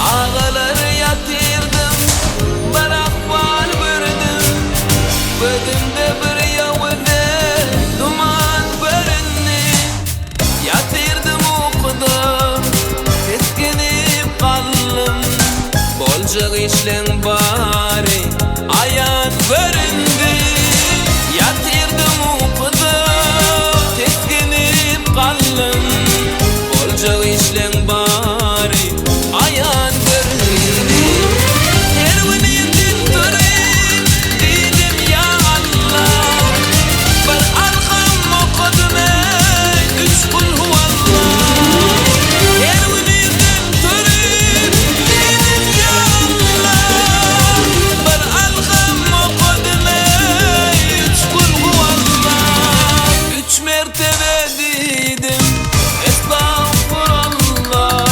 Ağaları yatırdım, bırak var bürüdüm. Bödümde bir yavuda duman bürünni. Yatırdım okudum, keskinip kaldım. Bolcuk işlen bari, ayan göründü. Yatırdım okudum, keskinip kaldım. Bolcuk işlen bari, ayan göründü. Ervinindin durayım, dedim ya Allah. Bir alkım okudum ey, 3 kul huvallah. Ervinindin durayım, dedim ya Allah. Bir alkım okudum ey, 3 kul huvallah. 3 mertebe dedim, estağfurullah.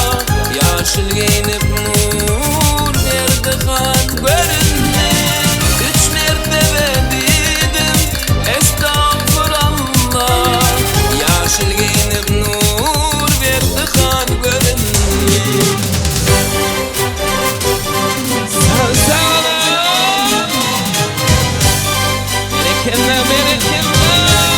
Yaşıl giyinip nur verdi kan görünme. 3 mertebe dedim, estağfurullah. Yaşıl giyinip nur verdi kan görünme. Sağ sağlam, bereketler bereketler.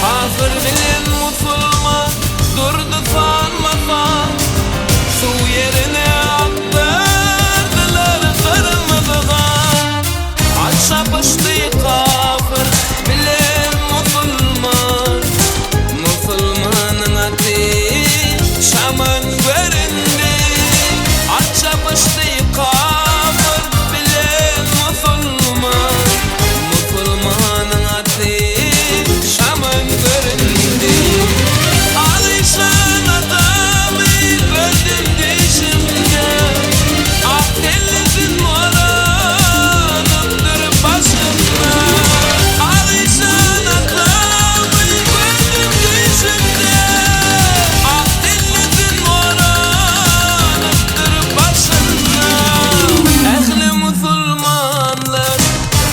Kafir bilen Musulman durdu sanmasan. Su yerine attırdılar kırmızıdan. Aşağı pıştı kafir bilen Musulman. Musulmanın adı Şam'ın göründü. Aşağı pıştı kafir bilen Musulman. Musulmanın adı Şam'ın göründü. Alışan adamı gördüm düşümde. Akdeniz'in moranıdır başımda. Alışan adamı gördüm düşümde. Akdeniz'in moranıdır başımda. Ehli Müslümanlar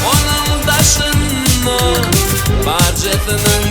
onun taşında, barcasının